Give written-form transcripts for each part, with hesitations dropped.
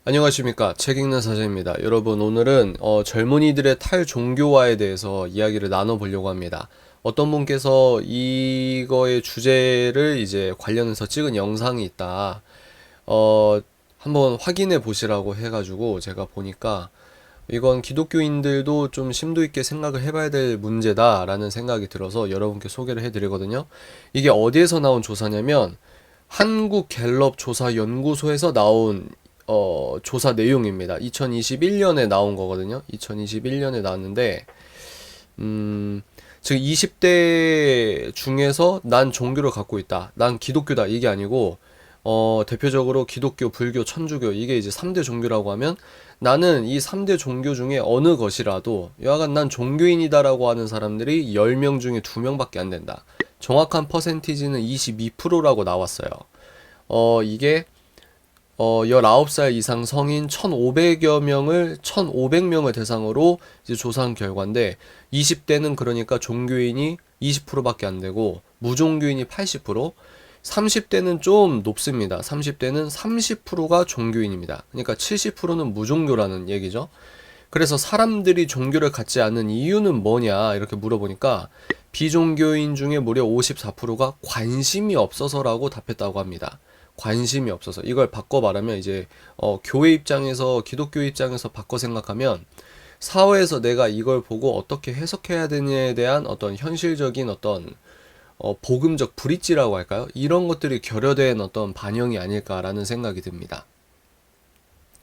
안녕하십니까. 책 읽는 사자입니다. 여러분, 오늘은 젊은이들의 탈종교화에 대해서 이야기를 나눠보려고 합니다. 어떤 분께서 이거의 주제를 이제 관련해서 찍은 영상이 있다. 한번 확인해 보시라고 해가지고 제가 보니까 이건 기독교인들도 좀 심도 있게 생각을 해봐야 될 문제다라는 생각이 들어서 여러분께 소개를 해드리거든요. 이게 어디에서 나온 조사냐면 한국갤럽조사연구소에서 나온 조사 내용입니다. 2021년에 나온 거거든요. 2021년에 나왔는데, 즉 20대 중에서 난 종교를 갖고 있다. 난 기독교다. 이게 아니고, 대표적으로 기독교, 불교, 천주교, 이게 이제 3대 종교라고 하면 나는 이 3대 종교 중에 어느 것이라도 여하간 난 종교인이다라고 하는 사람들이 10명 중에 2명밖에 안 된다. 정확한 퍼센티지는 22%라고 나왔어요. 이게 19살 이상 성인 1,500명을 대상으로 이제 조사한 결과인데 20대는 그러니까 종교인이 20%밖에 안 되고 무종교인이 80%, 30대는 좀 높습니다. 30대는 30%가 종교인입니다. 그러니까 70%는 무종교라는 얘기죠. 그래서 사람들이 종교를 갖지 않는 이유는 뭐냐 이렇게 물어보니까 비종교인 중에 무려 54%가 관심이 없어서라고 답했다고 합니다. 관심이 없어서. 이걸 바꿔 말하면 이제 교회 입장에서, 기독교 입장에서 바꿔 생각하면 사회에서 내가 이걸 보고 어떻게 해석해야 되냐에 대한 어떤 현실적인 어떤 복음적 브릿지라고 할까요? 이런 것들이 결여된 어떤 반영이 아닐까라는 생각이 듭니다.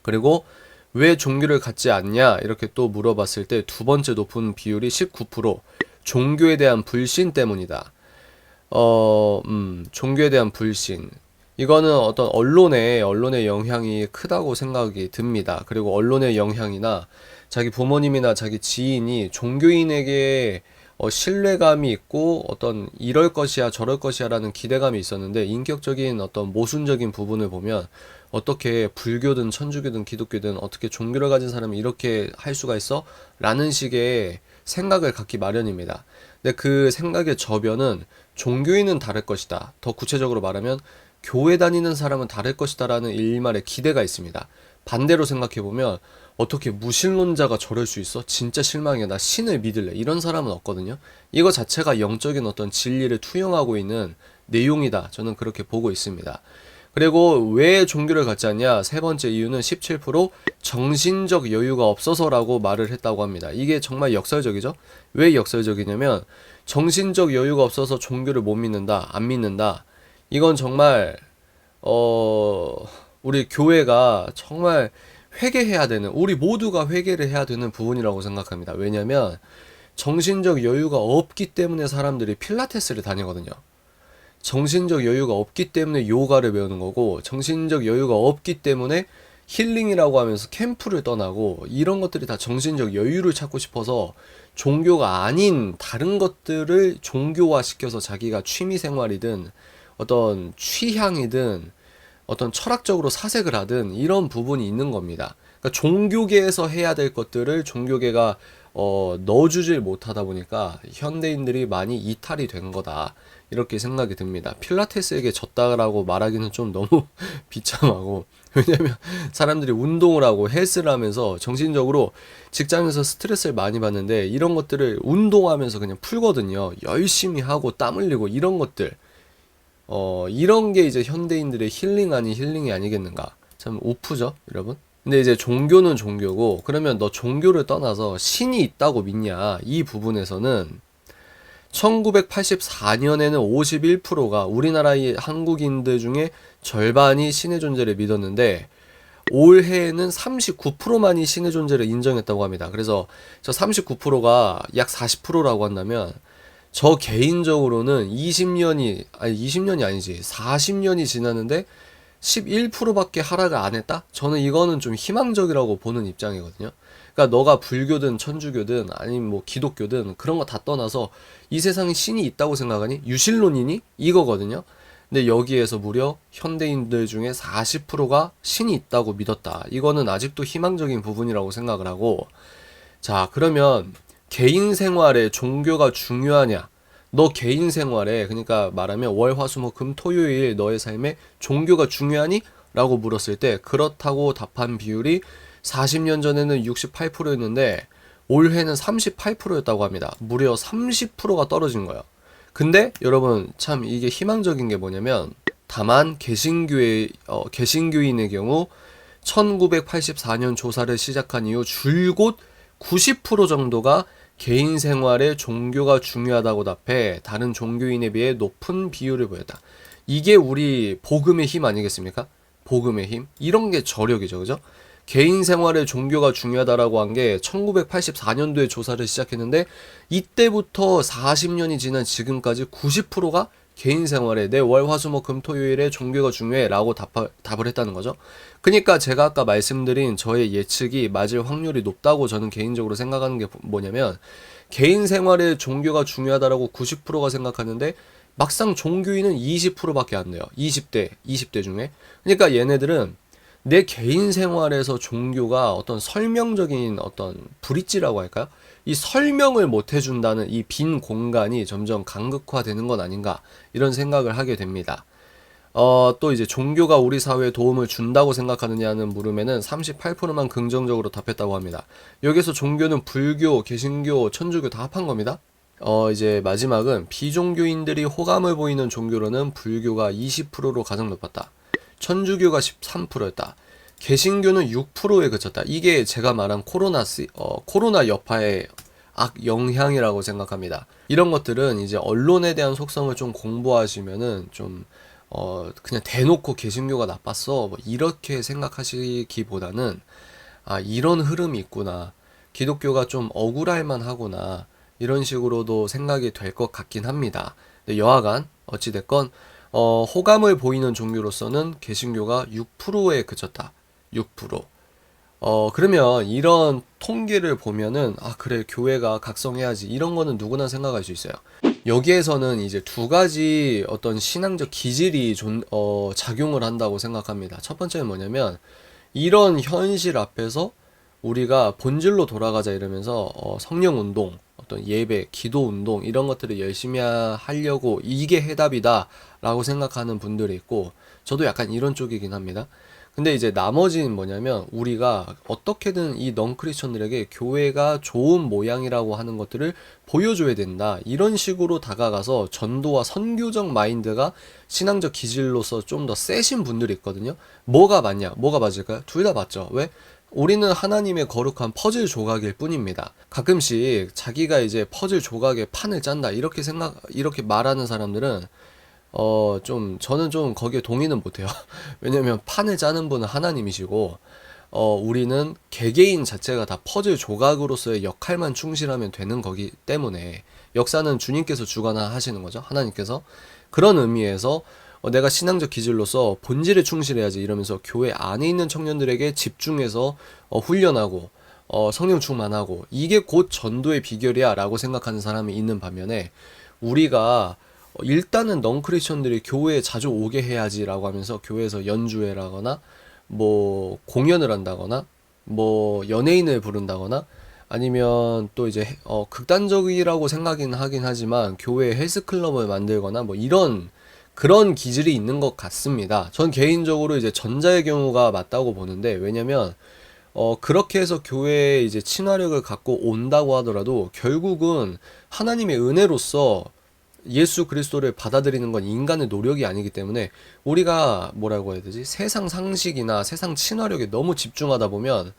그리고 왜 종교를 갖지 않냐 이렇게 또 물어봤을 때 두 번째 높은 비율이 19%, 종교에 대한 불신 때문이다. 종교에 대한 불신. 이거는 어떤 언론의 영향이 크다고 생각이 듭니다. 그리고 언론의 영향이나 자기 부모님이나 자기 지인이 종교인에게 신뢰감이 있고 어떤 이럴 것이야 저럴 것이야 라는 기대감이 있었는데 인격적인 어떤 모순적인 부분을 보면 어떻게 불교든 천주교든 기독교든 어떻게 종교를 가진 사람이 이렇게 할 수가 있어? 라는 식의 생각을 갖기 마련입니다. 근데 그 생각의 저변은 종교인은 다를 것이다. 더 구체적으로 말하면 교회 다니는 사람은 다를 것이다 라는 일말의 기대가 있습니다. 반대로 생각해보면 어떻게 무신론자가 저럴 수 있어? 진짜 실망이야. 나 신을 믿을래. 이런 사람은 없거든요. 이거 자체가 영적인 어떤 진리를 투영하고 있는 내용이다. 저는 그렇게 보고 있습니다. 그리고 왜 종교를 갖지 않냐? 세 번째 이유는 17% 정신적 여유가 없어서라고 말을 했다고 합니다. 이게 정말 역설적이죠? 왜 역설적이냐면 정신적 여유가 없어서 종교를 못 믿는다, 안 믿는다. 이건 정말 우리 교회가 정말 회개해야 되는, 우리 모두가 회개를 해야 되는 부분이라고 생각합니다. 왜냐면 정신적 여유가 없기 때문에 사람들이 필라테스를 다니거든요. 정신적 여유가 없기 때문에 요가를 배우는 거고, 정신적 여유가 없기 때문에 힐링이라고 하면서 캠프를 떠나고, 이런 것들이 다 정신적 여유를 찾고 싶어서 종교가 아닌 다른 것들을 종교화 시켜서 자기가 취미 생활이든 어떤 취향이든 어떤 철학적으로 사색을 하든 이런 부분이 있는 겁니다. 그러니까 종교계에서 해야 될 것들을 종교계가 넣어주질 못하다 보니까 현대인들이 많이 이탈이 된 거다. 이렇게 생각이 듭니다. 필라테스에게 졌다라고 말하기는 좀 너무 비참하고, 왜냐면 사람들이 운동을 하고 헬스를 하면서 정신적으로 직장에서 스트레스를 많이 받는데 이런 것들을 운동하면서 그냥 풀거든요. 열심히 하고 땀 흘리고 이런 것들. 이런 게 이제 현대인들의 힐링 아닌 힐링이 아니겠는가. 참 우프죠, 여러분? 근데 이제 종교는 종교고, 그러면 너 종교를 떠나서 신이 있다고 믿냐? 이 부분에서는 1984년에는 51%가 우리나라의 한국인들 중에 절반이 신의 존재를 믿었는데, 올해에는 39%만이 신의 존재를 인정했다고 합니다. 그래서 저 39%가 약 40%라고 한다면, 저 개인적으로는 20년이 아니지, 40년이 지났는데 11%밖에 하락을 안 했다? 저는 이거는 좀 희망적이라고 보는 입장이거든요. 그러니까 너가 불교든 천주교든 아니면 뭐 기독교든 그런 거 다 떠나서 이 세상에 신이 있다고 생각하니? 유실론이니? 이거거든요. 근데 여기에서 무려 현대인들 중에 40%가 신이 있다고 믿었다. 이거는 아직도 희망적인 부분이라고 생각을 하고, 자, 그러면 개인 생활에 종교가 중요하냐? 너 개인 생활에, 그러니까 말하면 월, 화, 수, 목, 금, 토, 요일 너의 삶에 종교가 중요하니? 라고 물었을 때 그렇다고 답한 비율이 40년 전에는 68%였는데 올해는 38%였다고 합니다. 무려 30%가 떨어진 거예요. 근데 여러분 참 이게 희망적인 게 뭐냐면 다만 개신교인의 경우 1984년 조사를 시작한 이후 줄곧 90% 정도가 개인 생활에 종교가 중요하다고 답해 다른 종교인에 비해 높은 비율을 보였다. 이게 우리 복음의 힘 아니겠습니까? 복음의 힘? 이런 게 저력이죠. 그죠? 개인 생활에 종교가 중요하다라고 한 게 1984년도에 조사를 시작했는데 이때부터 40년이 지난 지금까지 90%가 개인 생활에 내 월, 화, 수, 목, 금, 토, 요일에 종교가 중요해 라고 답을 했다는 거죠. 그러니까 제가 아까 말씀드린 저의 예측이 맞을 확률이 높다고 저는 개인적으로 생각하는 게 뭐냐면 개인 생활에 종교가 중요하다라고 90%가 생각하는데 막상 종교인은 20%밖에 안 돼요. 20대 중에. 그러니까 얘네들은 내 개인 생활에서 종교가 어떤 설명적인 어떤 브릿지라고 할까요? 이 설명을 못 해준다는 이 빈 공간이 점점 간극화되는 건 아닌가 이런 생각을 하게 됩니다. 또 이제 종교가 우리 사회에 도움을 준다고 생각하느냐는 물음에는 38%만 긍정적으로 답했다고 합니다. 여기서 종교는 불교, 개신교, 천주교 다 합한 겁니다. 이제 마지막은 비종교인들이 호감을 보이는 종교로는 불교가 20%로 가장 높았다. 천주교가 13%였다. 개신교는 6%에 그쳤다. 이게 제가 말한 코로나 여파의 악영향이라고 생각합니다. 이런 것들은 이제 언론에 대한 속성을 좀 공부하시면은 좀 그냥 대놓고 개신교가 나빴어 뭐 이렇게 생각하시기보다는 이런 흐름이 있구나. 기독교가 좀 억울할 만하구나. 이런 식으로도 생각이 될 것 같긴 합니다. 근데 여하간 어찌됐건 호감을 보이는 종교로서는 개신교가 6%에 그쳤다. 6%. 그러면 이런 통계를 보면은 그래 교회가 각성해야지 이런 거는 누구나 생각할 수 있어요. 여기에서는 이제 두 가지 어떤 신앙적 기질이 작용을 한다고 생각합니다. 첫 번째는 뭐냐면 이런 현실 앞에서 우리가 본질로 돌아가자 이러면서 성령 운동, 어떤 예배, 기도 운동 이런 것들을 열심히 하려고 이게 해답이다라고 생각하는 분들이 있고 저도 약간 이런 쪽이긴 합니다. 근데 이제 나머지는 뭐냐면 우리가 어떻게든 이 넌크리스천들에게 교회가 좋은 모양이라고 하는 것들을 보여줘야 된다. 이런 식으로 다가가서 전도와 선교적 마인드가 신앙적 기질로서 좀 더 세신 분들이 있거든요. 뭐가 맞냐? 뭐가 맞을까요? 둘 다 맞죠. 왜? 우리는 하나님의 거룩한 퍼즐 조각일 뿐입니다. 가끔씩 자기가 이제 퍼즐 조각의 판을 짠다. 이렇게 말하는 사람들은 저는 좀 거기에 동의는 못해요. 왜냐면 판을 짜는 분은 하나님이시고, 우리는 개개인 자체가 다 퍼즐 조각으로서의 역할만 충실하면 되는 거기 때문에, 역사는 주님께서 주관하시는 거죠. 하나님께서. 그런 의미에서, 내가 신앙적 기질로서 본질에 충실해야지 이러면서 교회 안에 있는 청년들에게 집중해서, 훈련하고, 성령 충만하고, 이게 곧 전도의 비결이야 라고 생각하는 사람이 있는 반면에, 우리가 일단은 넌크리스천들이 교회에 자주 오게 해야지라고 하면서 교회에서 연주회라거나 뭐 공연을 한다거나 뭐 연예인을 부른다거나 아니면 또 이제 극단적이라고 생각은 하긴 하지만 교회 헬스클럽을 만들거나 뭐 이런 그런 기질이 있는 것 같습니다. 전 개인적으로 이제 전자의 경우가 맞다고 보는데 왜냐면 그렇게 해서 교회에 이제 친화력을 갖고 온다고 하더라도 결국은 하나님의 은혜로서 예수 그리스도를 받아들이는 건 인간의 노력이 아니기 때문에 우리가 뭐라고 해야 되지? 세상 상식이나 세상 친화력에 너무 집중하다 보면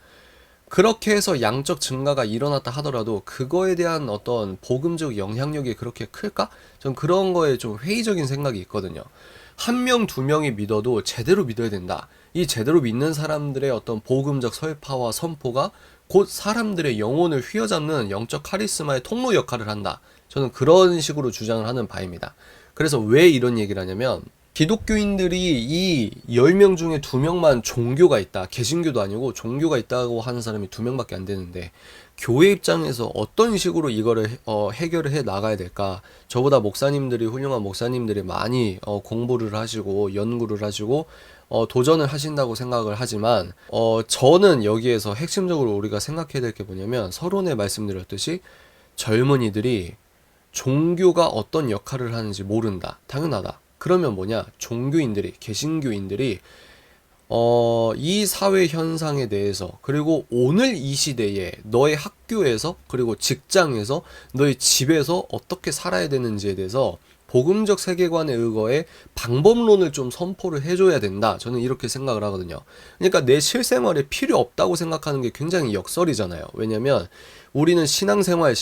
그렇게 해서 양적 증가가 일어났다 하더라도 그거에 대한 어떤 복음적 영향력이 그렇게 클까? 전 그런 거에 좀 회의적인 생각이 있거든요. 한 명, 두 명이 믿어도 제대로 믿어야 된다. 이 제대로 믿는 사람들의 어떤 복음적 설파와 선포가 곧 사람들의 영혼을 휘어잡는 영적 카리스마의 통로 역할을 한다. 저는 그런 식으로 주장을 하는 바입니다. 그래서 왜 이런 얘기를 하냐면 기독교인들이 이 10명 중에 2명만 종교가 있다. 개신교도 아니고 종교가 있다고 하는 사람이 2명밖에 안 되는데 교회 입장에서 어떤 식으로 이거를 해결을 해 나가야 될까? 저보다 훌륭한 목사님들이 많이 공부를 하시고 연구를 하시고 도전을 하신다고 생각을 하지만 저는 여기에서 핵심적으로 우리가 생각해야 될 게 뭐냐면 서론에 말씀드렸듯이 젊은이들이 종교가 어떤 역할을 하는지 모른다. 당연하다. 그러면 뭐냐? 종교인들이, 개신교인들이 이 사회 현상에 대해서, 그리고 오늘 이 시대에 너의 학교에서, 그리고 직장에서, 너의 집에서 어떻게 살아야 되는지에 대해서 복음적 세계관에 의거해 방법론을 좀 선포를 해줘야 된다. 저는 이렇게 생각을 하거든요. 그러니까 내 실생활에 필요 없다고 생각하는 게 굉장히 역설이잖아요. 왜냐면 우리는 신앙생활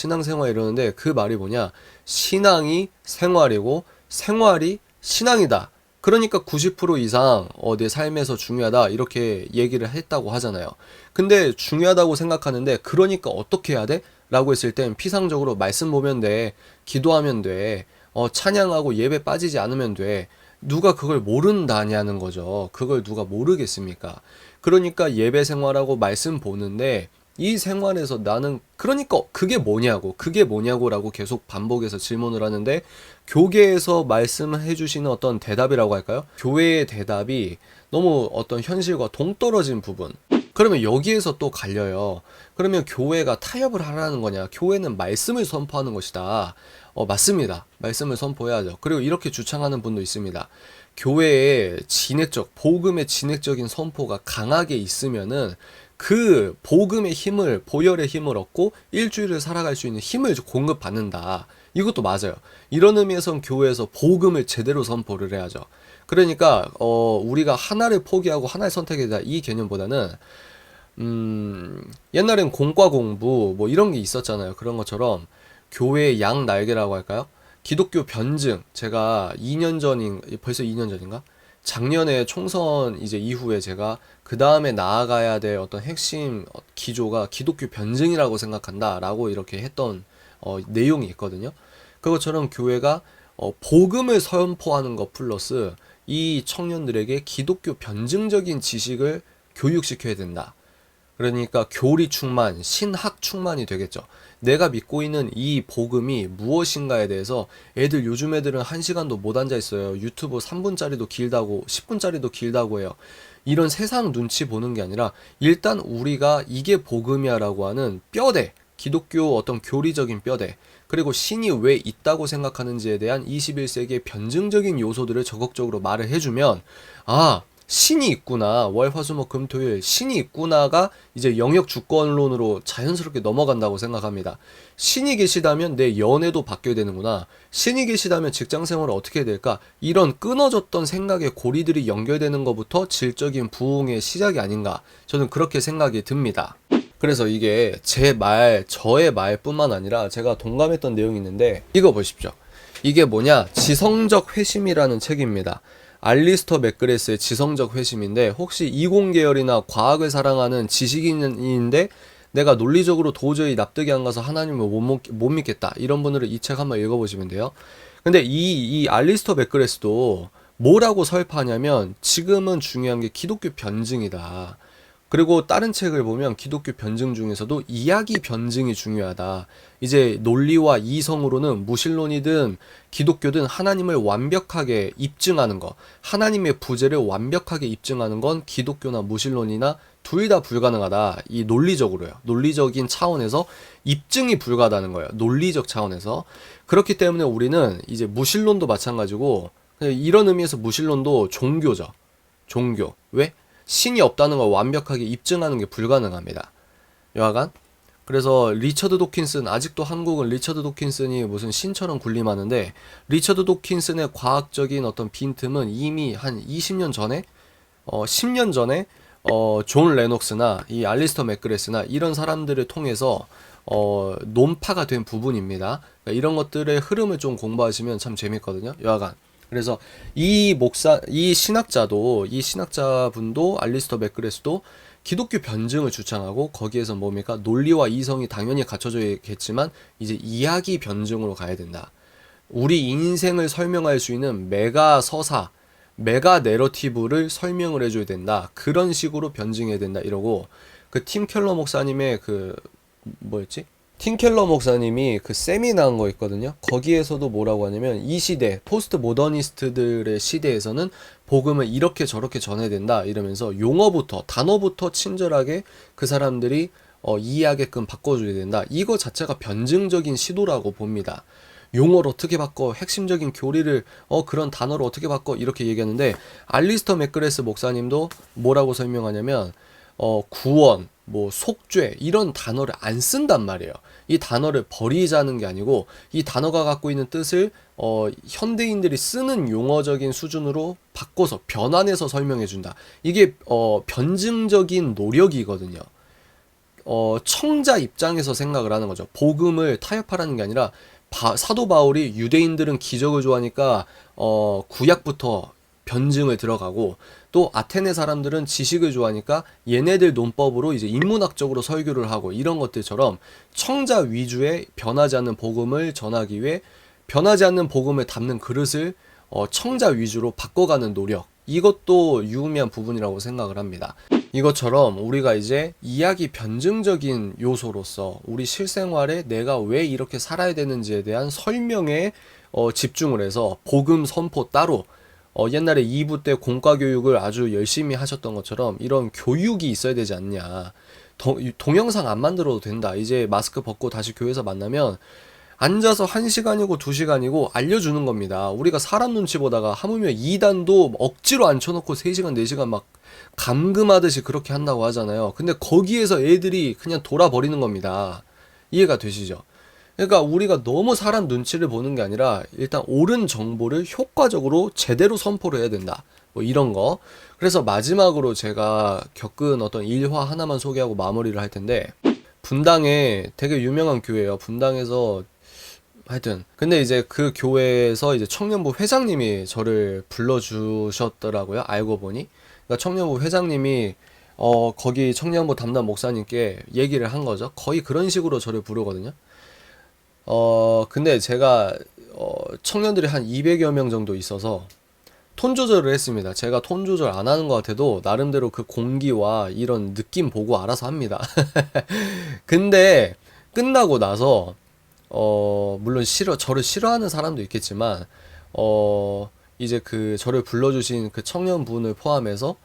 이러는데 그 말이 뭐냐? 신앙이 생활이고 생활이 신앙이다. 그러니까 90% 이상 내 삶에서 중요하다 이렇게 얘기를 했다고 하잖아요. 근데 중요하다고 생각하는데 그러니까 어떻게 해야 돼? 라고 했을 땐 피상적으로 말씀 보면 돼. 기도하면 돼. 찬양하고 예배 빠지지 않으면 돼. 누가 그걸 모른다냐는 거죠. 그걸 누가 모르겠습니까? 그러니까 예배 생활하고 말씀 보는데 이 생활에서 나는 그러니까 그게 뭐냐고라고 계속 반복해서 질문을 하는데 교계에서 말씀해 주시는 어떤 대답이라고 할까요? 교회의 대답이 너무 어떤 현실과 동떨어진 부분. 그러면 여기에서 또 갈려요. 그러면 교회가 타협을 하라는 거냐? 교회는 말씀을 선포하는 것이다. 맞습니다. 말씀을 선포해야죠. 그리고 이렇게 주창하는 분도 있습니다. 교회의 복음의 진액적인 선포가 강하게 있으면은 그 복음의 힘을, 보혈의 힘을 얻고 일주일을 살아갈 수 있는 힘을 공급받는다. 이것도 맞아요. 이런 의미에선 교회에서 복음을 제대로 선포를 해야죠. 그러니까 우리가 하나를 포기하고 하나를 선택해야 된다. 이 개념보다는 옛날엔 공과 공부 뭐 이런 게 있었잖아요. 그런 것처럼 교회의 양 날개라고 할까요? 기독교 변증. 제가 벌써 2년 전인가? 작년에 총선 이제 이후에 제가 그 다음에 나아가야 될 어떤 핵심 기조가 기독교 변증이라고 생각한다라고 이렇게 했던 내용이 있거든요. 그것처럼 교회가 복음을 선포하는 것 플러스 이 청년들에게 기독교 변증적인 지식을 교육시켜야 된다. 그러니까 교리 충만, 신학 충만이 되겠죠. 내가 믿고 있는 이 복음이 무엇인가에 대해서 요즘 애들은 1시간도 못 앉아 있어요. 유튜브 3분짜리도 길다고, 10분짜리도 길다고 해요. 이런 세상 눈치 보는 게 아니라 일단 우리가 이게 복음이야라고 하는 뼈대, 기독교 어떤 교리적인 뼈대, 그리고 신이 왜 있다고 생각하는지에 대한 21세기의 변증적인 요소들을 적극적으로 말을 해주면 신이 있구나. 월, 화, 수, 목, 금, 토일 신이 있구나가 이제 영역 주권론으로 자연스럽게 넘어간다고 생각합니다. 신이 계시다면 내 연애도 바뀌어야 되는구나. 신이 계시다면 직장 생활은 어떻게 해야 될까? 이런 끊어졌던 생각의 고리들이 연결되는 것부터 질적인 부흥의 시작이 아닌가. 저는 그렇게 생각이 듭니다. 그래서 이게 저의 말뿐만 아니라 제가 동감했던 내용이 있는데 이거 보십시오. 이게 뭐냐? 지성적 회심이라는 책입니다. 알리스터 맥그레스의 지성적 회심인데 혹시 이공계열이나 과학을 사랑하는 지식인인데 내가 논리적으로 도저히 납득이 안 가서 하나님을 못 믿겠다 이런 분들은 이 책 한번 읽어보시면 돼요. 근데 이 알리스터 맥그레스도 뭐라고 설파하냐면 지금은 중요한 게 기독교 변증이다. 그리고 다른 책을 보면 기독교 변증 중에서도 이야기 변증이 중요하다. 이제 논리와 이성으로는 무신론이든 기독교든 하나님을 완벽하게 입증하는 것, 하나님의 부재를 완벽하게 입증하는 건 기독교나 무신론이나 둘 다 불가능하다. 이 논리적으로요. 논리적인 차원에서 입증이 불가하다는 거예요. 논리적 차원에서. 그렇기 때문에 우리는 이제 무신론도 마찬가지고 이런 의미에서 무신론도 종교죠. 종교. 왜? 신이 없다는 걸 완벽하게 입증하는 게 불가능합니다. 여하간 그래서 리처드 도킨슨, 아직도 한국은 리처드 도킨슨이 무슨 신처럼 군림하는데 리처드 도킨슨의 과학적인 어떤 빈틈은 이미 한 20년 전에 10년 전에 존 레녹스나 이 알리스터 맥그레스나 이런 사람들을 통해서 논파가 된 부분입니다. 그러니까 이런 것들의 흐름을 좀 공부하시면 참 재밌거든요. 여하간 그래서 이 신학자분도 알리스터 맥그레스도 기독교 변증을 주창하고 거기에서 뭡니까? 논리와 이성이 당연히 갖춰져야겠지만 이제 이야기 변증으로 가야 된다. 우리 인생을 설명할 수 있는 메가 서사, 메가 내러티브를 설명을 해줘야 된다. 그런 식으로 변증해야 된다. 이러고 그 팀 켈러 목사님의 팀 켈러 목사님이 그 세미나 한 거 있거든요. 거기에서도 뭐라고 하냐면 이 시대, 포스트 모더니스트들의 시대에서는 복음을 이렇게 저렇게 전해야 된다 이러면서 용어부터, 단어부터 친절하게 그 사람들이 이해하게끔 바꿔줘야 된다. 이거 자체가 변증적인 시도라고 봅니다. 용어를 어떻게 바꿔, 핵심적인 교리를 그런 단어를 어떻게 바꿔 이렇게 얘기하는데 알리스터 맥그레스 목사님도 뭐라고 설명하냐면 구원, 뭐 속죄 이런 단어를 안 쓴단 말이에요. 이 단어를 버리자는 게 아니고 이 단어가 갖고 있는 뜻을 현대인들이 쓰는 용어적인 수준으로 바꿔서 변환해서 설명해 준다. 이게 변증적인 노력이거든요. 청자 입장에서 생각을 하는 거죠. 복음을 타협하라는 게 아니라 사도 바울이 유대인들은 기적을 좋아하니까 구약부터 변증을 들어가고 또 아테네 사람들은 지식을 좋아하니까 얘네들 논법으로 이제 인문학적으로 설교를 하고 이런 것들처럼 청자 위주의 변하지 않는 복음을 전하기 위해 변하지 않는 복음을 담는 그릇을 청자 위주로 바꿔가는 노력, 이것도 유의미한 부분이라고 생각을 합니다. 이것처럼 우리가 이제 이야기 변증적인 요소로서 우리 실생활에 내가 왜 이렇게 살아야 되는지에 대한 설명에 집중을 해서 복음 선포 따로 옛날에 2부 때 공과 교육을 아주 열심히 하셨던 것처럼 이런 교육이 있어야 되지 않냐. 동영상 안 만들어도 된다. 이제 마스크 벗고 다시 교회에서 만나면 앉아서 1시간이고 2시간이고 알려주는 겁니다. 우리가 사람 눈치 보다가 하물며 2단도 억지로 앉혀놓고 3시간, 4시간 막 감금하듯이 그렇게 한다고 하잖아요. 근데 거기에서 애들이 그냥 돌아버리는 겁니다. 이해가 되시죠? 그러니까 우리가 너무 사람 눈치를 보는 게 아니라 일단 옳은 정보를 효과적으로 제대로 선포를 해야 된다. 뭐 이런 거. 그래서 마지막으로 제가 겪은 어떤 일화 하나만 소개하고 마무리를 할 텐데, 분당에 되게 유명한 교회예요. 분당에서 하여튼 근데 이제 그 교회에서 이제 청년부 회장님이 저를 불러주셨더라고요. 알고 보니. 그러니까 청년부 회장님이 거기 청년부 담당 목사님께 얘기를 한 거죠. 거의 그런 식으로 저를 부르거든요. 근데 제가 청년들이 한 200여 명 정도 있어서 톤 조절을 했습니다. 제가 톤 조절 안 하는 것 같아도 나름대로 그 공기와 이런 느낌 보고 알아서 합니다. 근데 끝나고 나서 물론 저를 싫어하는 사람도 있겠지만 이제 그 저를 불러주신 그 청년분을 포함해서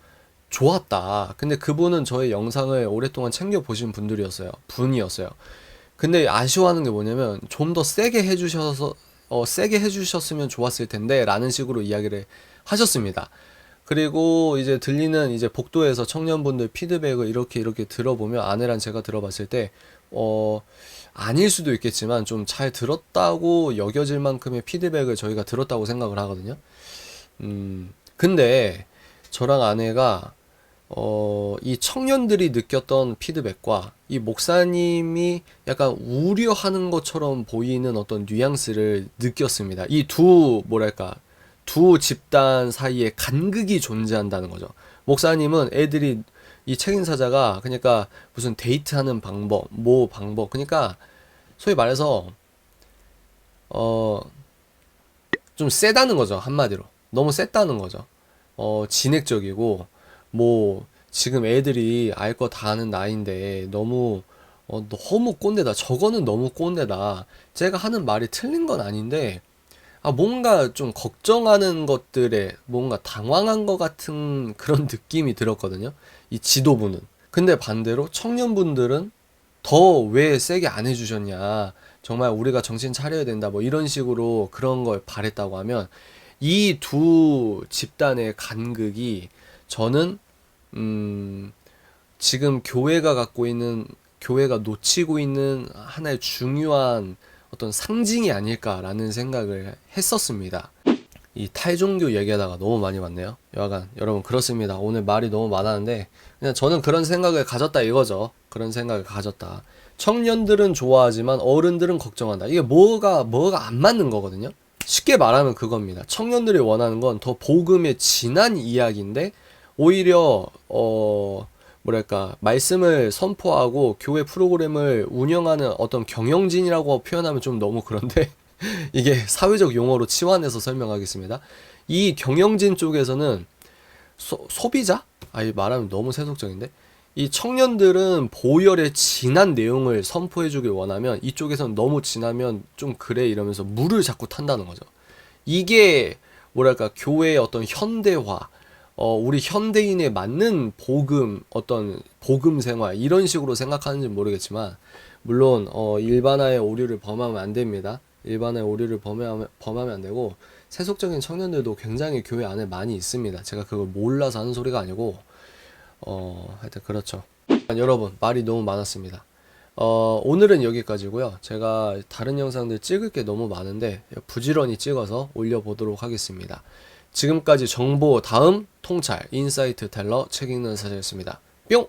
좋았다. 근데 그분은 저의 영상을 오랫동안 챙겨 보신 분이었어요. 근데 아쉬워하는 게 뭐냐면 좀 더 세게 해주셔서 세게 해주셨으면 좋았을 텐데 라는 식으로 이야기를 하셨습니다. 그리고 이제 들리는 이제 복도에서 청년분들 피드백을 이렇게 들어보면 아내랑 제가 들어봤을 때 아닐 수도 있겠지만 좀 잘 들었다고 여겨질 만큼의 피드백을 저희가 들었다고 생각을 하거든요. 근데 저랑 아내가 이 청년들이 느꼈던 피드백과 이 목사님이 약간 우려하는 것처럼 보이는 어떤 뉘앙스를 느꼈습니다. 이 두 집단 사이에 간극이 존재한다는 거죠. 목사님은 애들이 이 책임사자가 그러니까 무슨 데이트하는 방법, 그러니까 소위 말해서 좀 세다는 거죠. 한마디로 너무 셌다는 거죠. 진액적이고 뭐 지금 애들이 알 거 다 아는 나이인데 너무 너무 꼰대다. 저거는 너무 꼰대다. 제가 하는 말이 틀린 건 아닌데 뭔가 좀 걱정하는 것들에 뭔가 당황한 것 같은 그런 느낌이 들었거든요. 이 지도부는. 근데 반대로 청년분들은 더 왜 세게 안 해주셨냐. 정말 우리가 정신 차려야 된다. 뭐 이런 식으로 그런 걸 바랬다고 하면 이 두 집단의 간극이 저는 지금 교회가 놓치고 있는 하나의 중요한 어떤 상징이 아닐까라는 생각을 했었습니다. 이 탈종교 얘기하다가 너무 많이 왔네요. 여하간 여러분 그렇습니다. 오늘 말이 너무 많았는데 그냥 저는 그런 생각을 가졌다 이거죠. 그런 생각을 가졌다. 청년들은 좋아하지만 어른들은 걱정한다. 이게 뭐가 안 맞는 거거든요. 쉽게 말하면 그겁니다. 청년들이 원하는 건 더 복음의 진한 이야기인데 오히려 말씀을 선포하고 교회 프로그램을 운영하는 어떤 경영진이라고 표현하면 좀 너무 그런데 이게 사회적 용어로 치환해서 설명하겠습니다. 이 경영진 쪽에서는 소비자? 말하면 너무 세속적인데? 이 청년들은 보혈의 진한 내용을 선포해주길 원하면 이쪽에서는 너무 진하면 좀 그래 이러면서 물을 자꾸 탄다는 거죠. 이게 교회의 어떤 현대화, 우리 현대인에 맞는 어떤 복음 생활, 이런 식으로 생각하는지 모르겠지만, 물론, 일반화의 오류를 범하면 안 됩니다. 일반의 오류를 범하면 안 되고, 세속적인 청년들도 굉장히 교회 안에 많이 있습니다. 제가 그걸 몰라서 하는 소리가 아니고, 하여튼 그렇죠. 여러분, 말이 너무 많았습니다. 오늘은 여기까지고요. 제가 다른 영상들 찍을 게 너무 많은데 부지런히 찍어서 올려보도록 하겠습니다. 지금까지 정보 다음 통찰 인사이트 텔러 책 읽는 사제였습니다. 뿅!